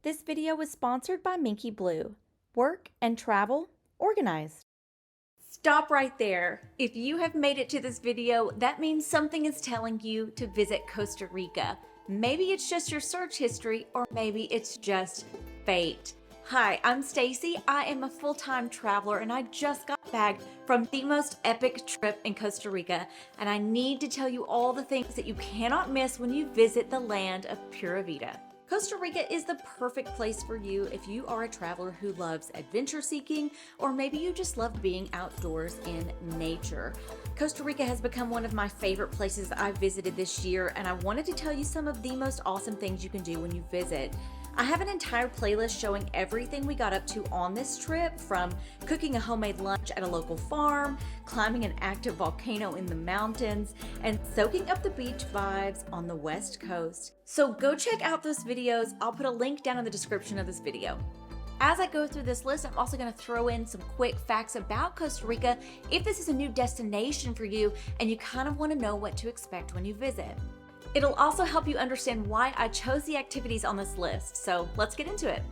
This video was sponsored by Minky Blue. Work and travel organized. Stop right there. If you have made it to this video, that means something is telling you to visit Costa Rica. Maybe it's just your search history, or maybe it's just fate. Hi, I'm Stacy. I am a full-time traveler and I just got back from the most epic trip in Costa Rica, and I need to tell you all the things that you cannot miss when you visit the land of Pura Vida. Costa Rica is the perfect place for you if you are a traveler who loves adventure seeking, or maybe you just love being outdoors in nature. Costa Rica has become one of my favorite places I've visited this year, and I wanted to tell you some of the most awesome things you can do when you visit. I have an entire playlist showing everything we got up to on this trip, from cooking a homemade lunch at a local farm, climbing an active volcano in the mountains, and soaking up the beach vibes on the West Coast. So go check out those videos. I'll put a link down in the description of this video. As I go through this list, I'm also going to throw in some quick facts about Costa Rica if this is a new destination for you and you kind of want to know what to expect when you visit. It'll also help you understand why I chose the activities on this list, so let's get into it.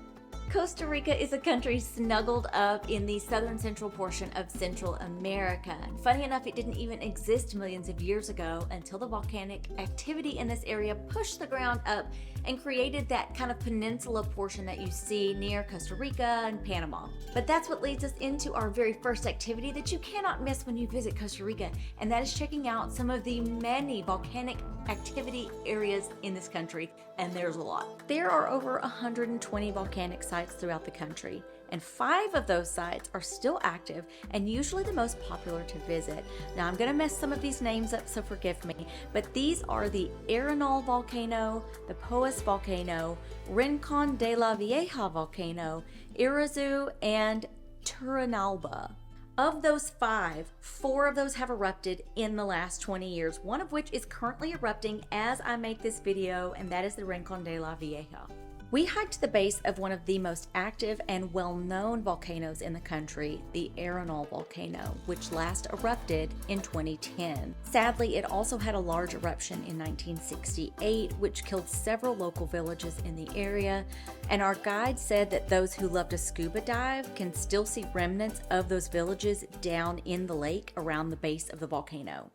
Costa Rica is a country snuggled up in the southern central portion of Central America. And funny enough, it didn't even exist millions of years ago until the volcanic activity in this area pushed the ground up and created that kind of peninsula portion that you see near Costa Rica and Panama. But that's what leads us into our very first activity that you cannot miss when you visit Costa Rica, and that is checking out some of the many volcanic activity areas in this country, and there's a lot. There are over 120 volcanic sites throughout the country, and 5 of those sites are still active and usually the most popular to visit. Now I'm gonna mess some of these names up, so forgive me, but these are the Arenal Volcano, the Poas Volcano, Rincon de la Vieja Volcano, Irazu, and Turrialba. Of those 5, 4 of those have erupted in the last 20 years, one of which is currently erupting as I make this video, and that is the Rincon de la Vieja. We hiked the base of one of the most active and well-known volcanoes in the country, the Arenal Volcano, which last erupted in 2010. Sadly, it also had a large eruption in 1968, which killed several local villages in the area, and our guide said that those who love to scuba dive can still see remnants of those villages down in the lake around the base of the volcano.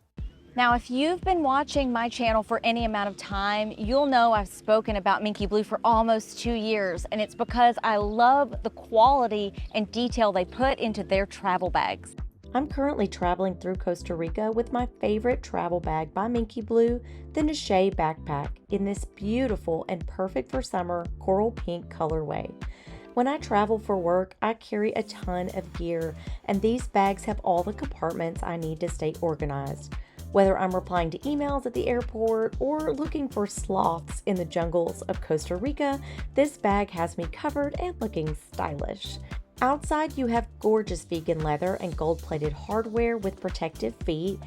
Now, if you've been watching my channel for any amount of time, you'll know I've spoken about Minky Blue for almost 2 years, and it's because I love the quality and detail they put into their travel bags. I'm currently traveling through Costa Rica with my favorite travel bag by Minky Blue, the Nache backpack, in this beautiful and perfect for summer coral pink colorway. When I travel for work, I carry a ton of gear, and these bags have all the compartments I need to stay organized. Whether I'm replying to emails at the airport or looking for sloths in the jungles of Costa Rica, this bag has me covered and looking stylish. Outside, you have gorgeous vegan leather and gold-plated hardware with protective feet.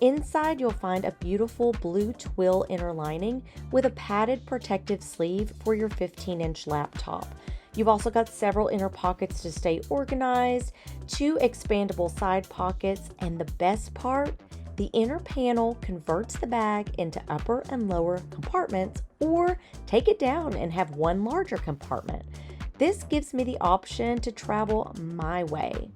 Inside, you'll find a beautiful blue twill inner lining with a padded protective sleeve for your 15-inch laptop. You've also got several inner pockets to stay organized, 2 expandable side pockets, and the best part, the inner panel converts the bag into upper and lower compartments, or take it down and have one larger compartment. This gives me the option to travel my way.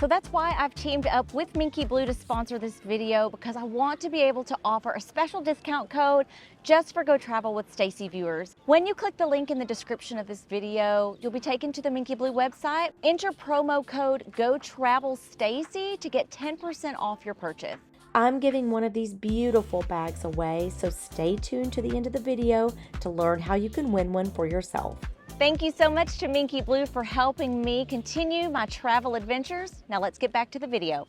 So that's why I've teamed up with Minky Blue to sponsor this video, because I want to be able to offer a special discount code just for Go Travel with Stacy viewers. When you click the link in the description of this video, you'll be taken to the Minky Blue website. Enter promo code GoTravelStacy to get 10% off your purchase. I'm giving one of these beautiful bags away, so stay tuned to the end of the video to learn how you can win one for yourself. Thank you so much to Minky Blue for helping me continue my travel adventures. Now let's get back to the video.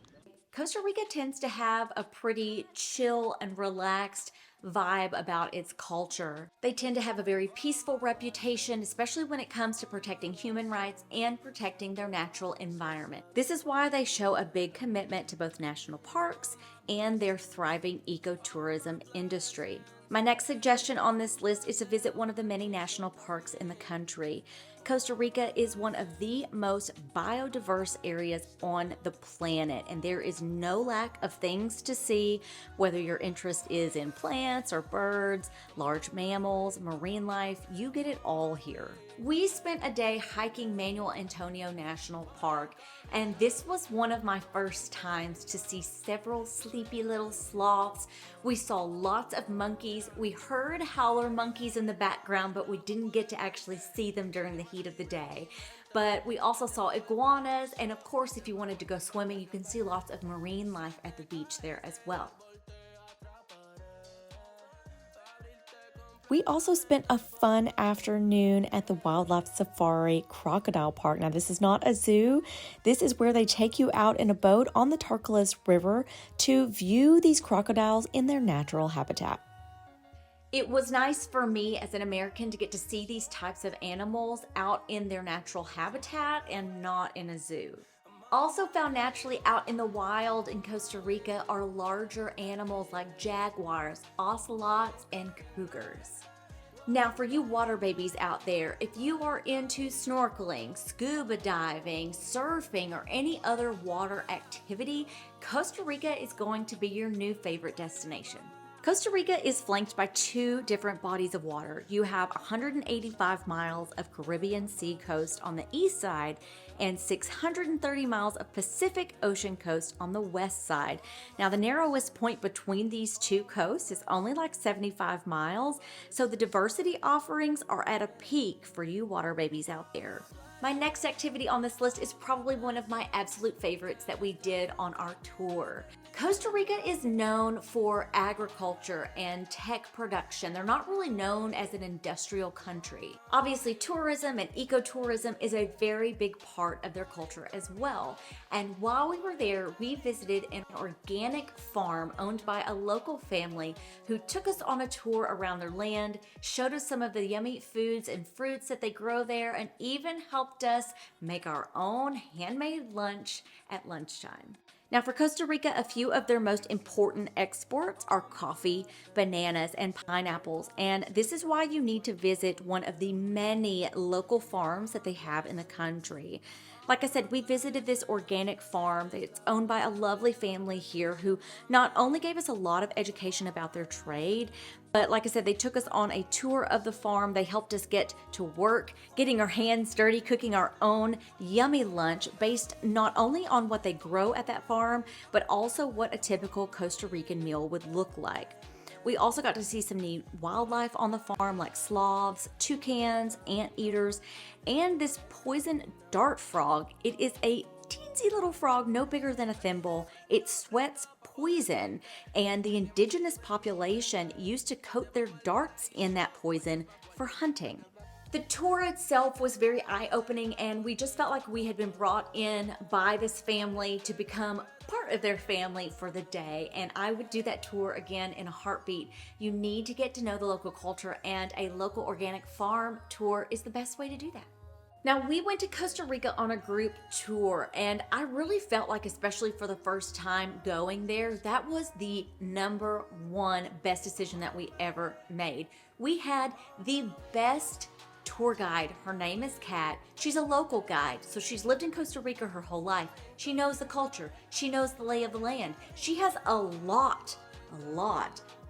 Costa Rica tends to have a pretty chill and relaxed vibe about its culture. They tend to have a very peaceful reputation, especially when it comes to protecting human rights and protecting their natural environment. This is why they show a big commitment to both national parks and their thriving ecotourism industry. My next suggestion on this list is to visit one of the many national parks in the country. Costa Rica is one of the most biodiverse areas on the planet, and there is no lack of things to see, whether your interest is in plants or birds, large mammals, marine life, you get it all here. We spent a day hiking Manuel Antonio National Park, and this was one of my first times to see several sleepy little sloths. We saw lots of monkeys. We heard howler monkeys in the background, but we didn't get to actually see them during the heat of the day. But we also saw iguanas, and of course, if you wanted to go swimming, you can see lots of marine life at the beach there as well. We also spent a fun afternoon at the Wildlife Safari Crocodile Park. Now, this is not a zoo. This is where they take you out in a boat on the Tarcoles River to view these crocodiles in their natural habitat. It was nice for me as an American to get to see these types of animals out in their natural habitat and not in a zoo. Also found naturally out in the wild in Costa Rica are larger animals like jaguars, ocelots, and cougars. Now for you water babies out there, if you are into snorkeling, scuba diving, surfing, or any other water activity, Costa Rica is going to be your new favorite destination. Costa Rica is flanked by two different bodies of water. You have 185 miles of Caribbean Sea coast on the east side and 630 miles of Pacific Ocean coast on the west side. Now, the narrowest point between these two coasts is only like 75 miles, so the diversity offerings are at a peak for you water babies out there. My next activity on this list is probably one of my absolute favorites that we did on our tour. Costa Rica is known for agriculture and tech production. They're not really known as an industrial country. Obviously, tourism and ecotourism is a very big part of their culture as well. And while we were there, we visited an organic farm owned by a local family who took us on a tour around their land, showed us some of the yummy foods and fruits that they grow there, and even helped us make our own handmade lunch at lunchtime. Now for Costa Rica, a few of their most important exports are coffee, bananas, and pineapples, and this is why you need to visit one of the many local farms that they have in the country. Like I said, we visited this organic farm that's owned by a lovely family here who not only gave us a lot of education about their trade, but like I said, they took us on a tour of the farm. They helped us get to work, getting our hands dirty, cooking our own yummy lunch based not only on what they grow at that farm, but also what a typical Costa Rican meal would look like. We also got to see some neat wildlife on the farm like sloths, toucans, anteaters, and this poison dart frog. It is a teensy little frog, no bigger than a thimble. It sweats poison, and the indigenous population used to coat their darts in that poison for hunting. The tour itself was very eye-opening, and we just felt like we had been brought in by this family to become part of their family for the day, and I would do that tour again in a heartbeat. You need to get to know the local culture, and a local organic farm tour is the best way to do that. Now, we went to Costa Rica on a group tour, and I really felt like, especially for the first time going there, that was the number one best decision that we ever made. We had the best tour guide. Her name is Kat. She's a local guide, so she's lived in Costa Rica her whole life. She knows the culture. She knows the lay of the land. She has a lot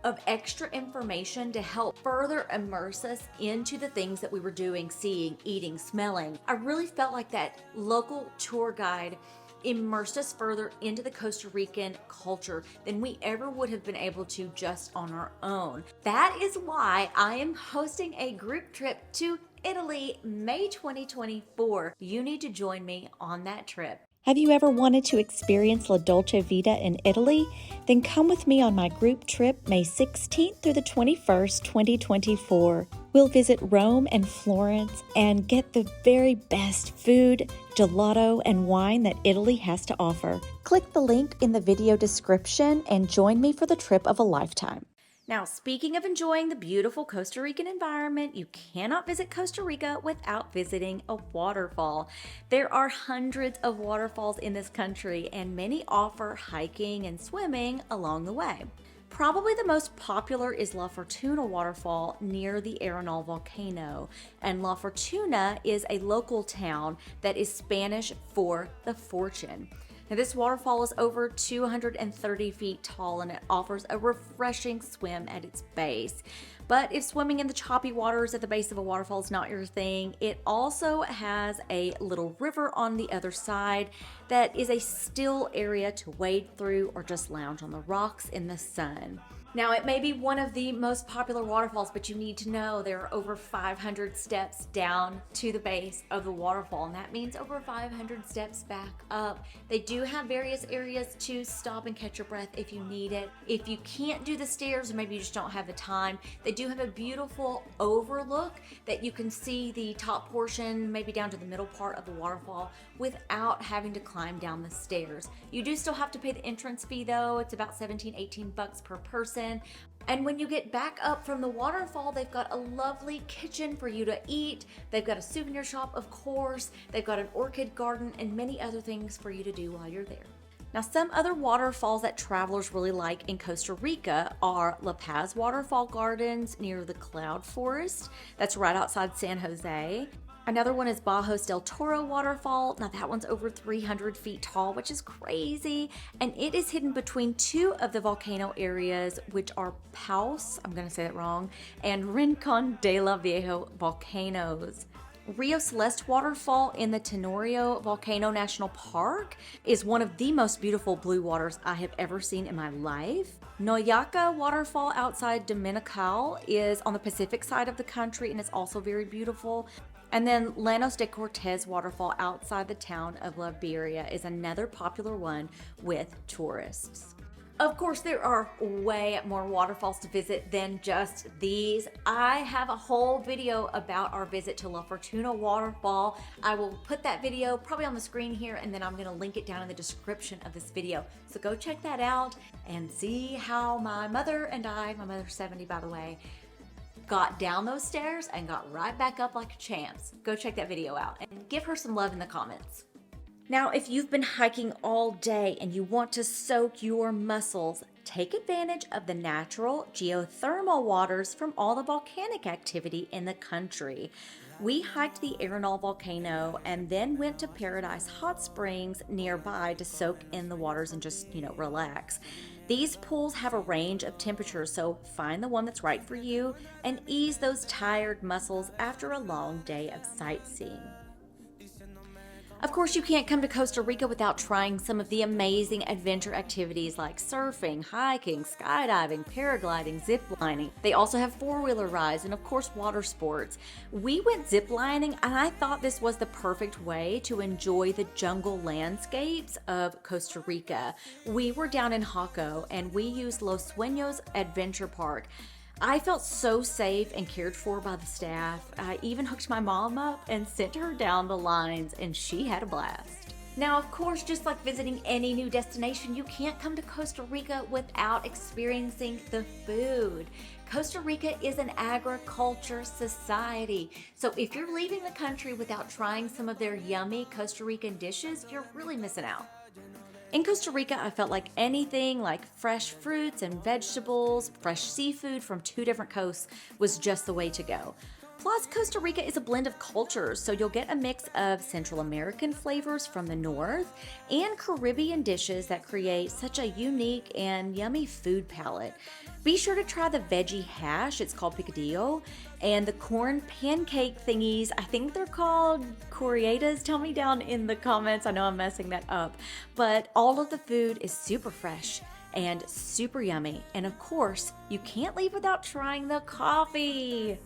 of extra information to help further immerse us into the things that we were doing, seeing, eating, smelling. I really felt like that local tour guide immersed us further into the Costa Rican culture than we ever would have been able to just on our own. That is why I am hosting a group trip to Italy, May 2024. You need to join me on that trip. Have you ever wanted to experience La Dolce Vita in Italy? Then come with me on my group trip May 16th through the 21st, 2024. We'll visit Rome and Florence and get the very best food, gelato, and wine that Italy has to offer. Click the link in the video description and join me for the trip of a lifetime. Now, speaking of enjoying the beautiful Costa Rican environment, you cannot visit Costa Rica without visiting a waterfall. There are hundreds of waterfalls in this country, and many offer hiking and swimming along the way. Probably the most popular is La Fortuna Waterfall near the Arenal Volcano. And La Fortuna is a local town that is Spanish for the fortune. Now, this waterfall is over 230 feet tall and it offers a refreshing swim at its base. But if swimming in the choppy waters at the base of a waterfall is not your thing, it also has a little river on the other side that is a still area to wade through or just lounge on the rocks in the sun. Now, it may be one of the most popular waterfalls, but you need to know there are over 500 steps down to the base of the waterfall, and that means over 500 steps back up. They do have various areas to stop and catch your breath if you need it. If you can't do the stairs, or maybe you just don't have the time, they do have a beautiful overlook that you can see the top portion, maybe down to the middle part of the waterfall, without having to climb down the stairs. You do still have to pay the entrance fee though. It's about 17-18 bucks per person. And when you get back up from the waterfall, they've got a lovely kitchen for you to eat. They've got a souvenir shop, of course. They've got an orchid garden and many other things for you to do while you're there. Now, some other waterfalls that travelers really like in Costa Rica are La Paz Waterfall Gardens near the Cloud Forest. That's right outside San Jose. Another one is Bajos del Toro Waterfall. Now that one's over 300 feet tall, which is crazy. And it is hidden between two of the volcano areas, which are Paus, I'm gonna say that wrong, and Rincon de la Viejo volcanoes. Rio Celeste Waterfall in the Tenorio Volcano National Park is one of the most beautiful blue waters I have ever seen in my life. Noyaca Waterfall outside Dominical is on the Pacific side of the country and it's also very beautiful. And then Llanos de Cortez Waterfall outside the town of Liberia is another popular one with tourists. Of course, there are way more waterfalls to visit than just these. I have a whole video about our visit to La Fortuna Waterfall. I will put that video probably on the screen here, and then I'm gonna link it down in the description of this video. So go check that out and see how my mother and I, my mother's 70 by the way, got down those stairs and got right back up like champs. Go check that video out and give her some love in the comments. Now, if you've been hiking all day and you want to soak your muscles, take advantage of the natural geothermal waters from all the volcanic activity in the country. We hiked the Arenal Volcano and then went to Paradise Hot Springs nearby to soak in the waters and just, relax. These pools have a range of temperatures, so find the one that's right for you and ease those tired muscles after a long day of sightseeing. Of course, you can't come to Costa Rica without trying some of the amazing adventure activities like surfing, hiking, skydiving, paragliding, ziplining. They also have four-wheeler rides and, of course, water sports. We went ziplining, and I thought this was the perfect way to enjoy the jungle landscapes of Costa Rica. We were down in Jaco, and we used Los Sueños Adventure Park. I felt so safe and cared for by the staff. I even hooked my mom up and sent her down the lines, and she had a blast. Now, of course, just like visiting any new destination, you can't come to Costa Rica without experiencing the food. Costa Rica is an agriculture society, so if you're leaving the country without trying some of their yummy Costa Rican dishes, you're really missing out. In Costa Rica, I felt like anything like fresh fruits and vegetables, fresh seafood from two different coasts was just the way to go. Plus, Costa Rica is a blend of cultures, so you'll get a mix of Central American flavors from the north and Caribbean dishes that create such a unique and yummy food palette. Be sure to try the veggie hash, it's called picadillo, and the corn pancake thingies, I think they're called corriadas. Tell me down in the comments, I know I'm messing that up. But all of the food is super fresh and super yummy. And of course, you can't leave without trying the coffee.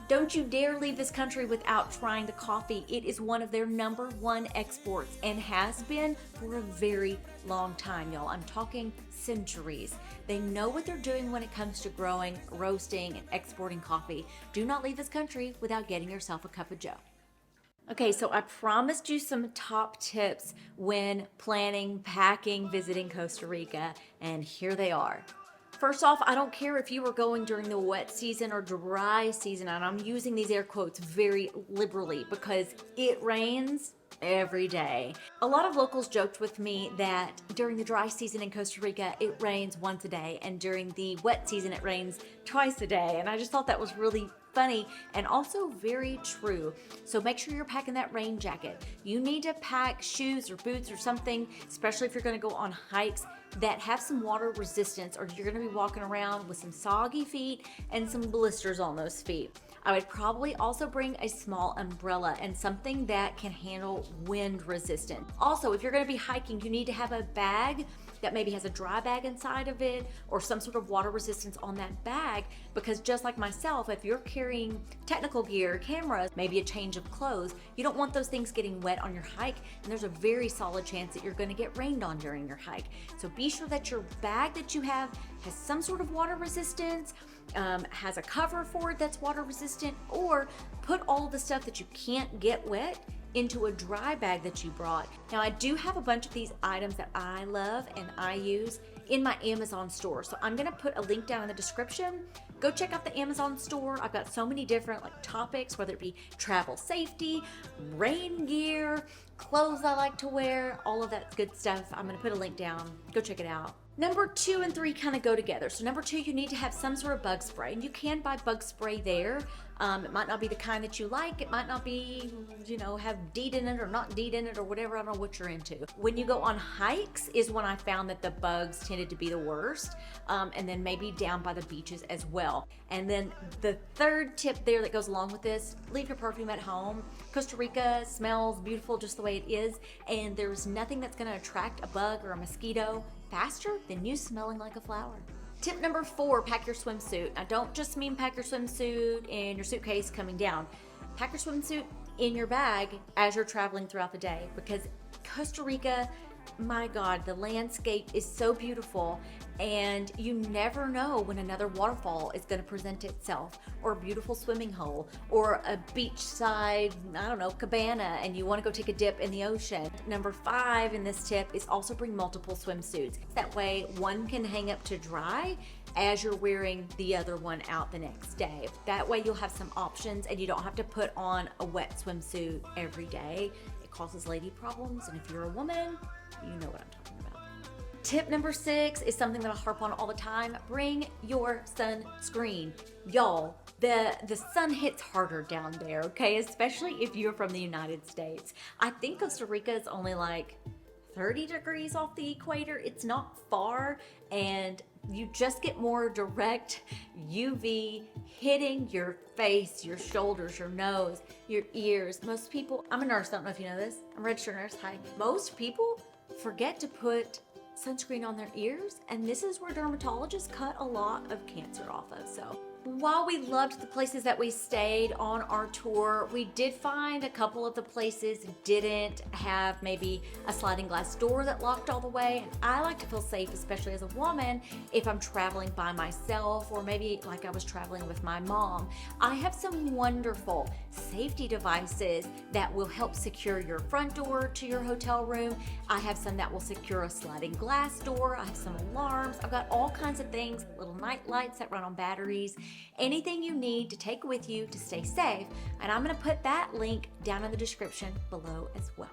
Don't you dare leave this country without trying the coffee. It is one of their #1 exports and has been for a very long time, y'all. I'm talking centuries. They know what they're doing when it comes to growing, roasting, and exporting coffee. Do not leave this country without getting yourself a cup of joe. Okay, so I promised you some top tips when planning, packing, visiting Costa Rica, and here they are. First off, I don't care if you are going during the wet season or dry season, and I'm using these air quotes very liberally because it rains every day. A lot of locals joked with me that during the dry season in Costa Rica, it rains once a day, and during the wet season, it rains twice a day. And I just thought that was really funny and also very true. So make sure you're packing that rain jacket. You need to pack shoes or boots or something, especially if you're going to go on hikes that have some water resistance, or you're going to be walking around with some soggy feet and some blisters on those feet. I would probably also bring a small umbrella and something that can handle wind resistance. Also, if you're going to be hiking, you need to have a bag that maybe has a dry bag inside of it or some sort of water resistance on that bag, because just like myself, if you're carrying technical gear, cameras, maybe a change of clothes, you don't want those things getting wet on your hike, and there's a very solid chance that you're going to get rained on during your hike. So be sure that your bag that you have has some sort of water resistance, has a cover for it that's water resistant, or put all of the stuff that you can't get wet into a dry bag that you brought. Now, I do have a bunch of these items that I love and I use in my Amazon store. So I'm gonna put a link down in the description. Go check out the Amazon store. I've got so many different topics, whether it be travel safety, rain gear, clothes I like to wear, all of that good stuff. I'm gonna put a link down. Go check it out. Number 2 and 3 kind of go together. So number 2, you need to have some sort of bug spray, and you can buy bug spray there. It might not be the kind that you like. It might not be, have DEET in it or not DEET in it or whatever. I don't know what you're into. When you go on hikes is when I found that the bugs tended to be the worst, and then maybe down by the beaches as well. And then the third tip there that goes along with this, leave your perfume at home. Costa Rica smells beautiful just the way it is, and there's nothing that's going to attract a bug or a mosquito faster than you smelling like a flower. Tip number 4, pack your swimsuit. I don't just mean pack your swimsuit in your suitcase coming down. Pack your swimsuit in your bag as you're traveling throughout the day, because Costa Rica, my God, the landscape is so beautiful, and you never know when another waterfall is going to present itself, or a beautiful swimming hole, or a beachside, cabana, and you want to go take a dip in the ocean. Number 5 in this tip is also bring multiple swimsuits. That way one can hang up to dry as you're wearing the other one out the next day. That way you'll have some options and you don't have to put on a wet swimsuit every day. It causes lady problems, and if you're a woman, you know what I'm talking about. Tip number 6 is something that I harp on all the time. Bring your sunscreen. Y'all, the sun hits harder down there, okay? Especially if you're from the United States. I think Costa Rica is only 30 degrees off the equator. It's not far, and you just get more direct UV hitting your face, your shoulders, your nose, your ears. Most people, I'm a nurse, I don't know if you know this. I'm a registered nurse, hi. Most people forget to put sunscreen on their ears, and this is where dermatologists cut a lot of cancer off of. So while we loved the places that we stayed on our tour, we did find a couple of the places didn't have maybe a sliding glass door that locked all the way, and I like to feel safe, especially as a woman, if I'm traveling by myself, or maybe like I was traveling with my mom. I have some wonderful safety devices that will help secure your front door to your hotel room. I have some that will secure a sliding glass door. I have some alarms. I've got all kinds of things, little night lights that run on batteries, anything you need to take with you to stay safe. And I'm going to put that link down in the description below as well.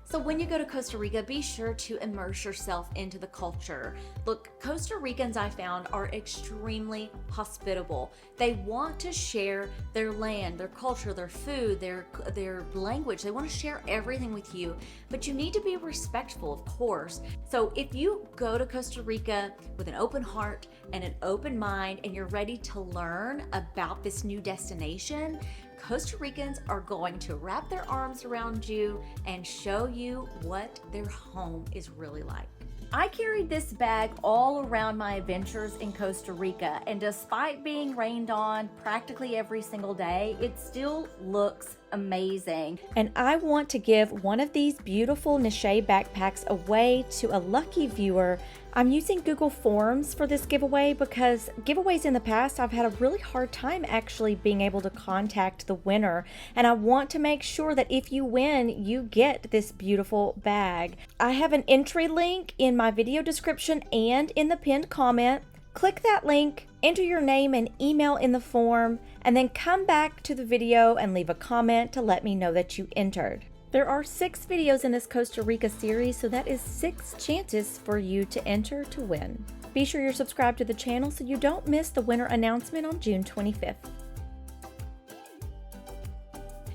So when you go to Costa Rica, be sure to immerse yourself into the culture. Look, Costa Ricans, I found, are extremely hospitable. They want to share their land, their culture, their food, their language. They want to share everything with you, but you need to be respectful, of course. So if you go to Costa Rica with an open heart and an open mind, and you're ready to learn about this new destination, Costa Ricans are going to wrap their arms around you and show you what their home is really like. I carried this bag all around my adventures in Costa Rica, and despite being rained on practically every single day, it still looks amazing. And I want to give one of these beautiful Niche backpacks away to a lucky viewer. I'm using Google Forms for this giveaway because giveaways in the past, I've had a really hard time actually being able to contact the winner. And I want to make sure that if you win, you get this beautiful bag. I have an entry link in my video description and in the pinned comment. Click that link, enter your name and email in the form, and then come back to the video and leave a comment to let me know that you entered. There are 6 videos in this Costa Rica series, so that is 6 chances for you to enter to win. Be sure you're subscribed to the channel so you don't miss the winner announcement on June 25th.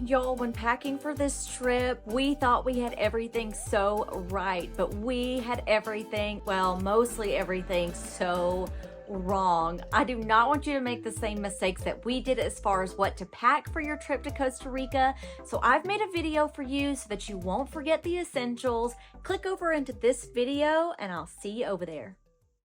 Y'all, when packing for this trip, we thought we had everything so right, but we had everything, well, mostly everything so wrong. I do not want you to make the same mistakes that we did as far as what to pack for your trip to Costa Rica. So I've made a video for you so that you won't forget the essentials. Click over into this video and I'll see you over there.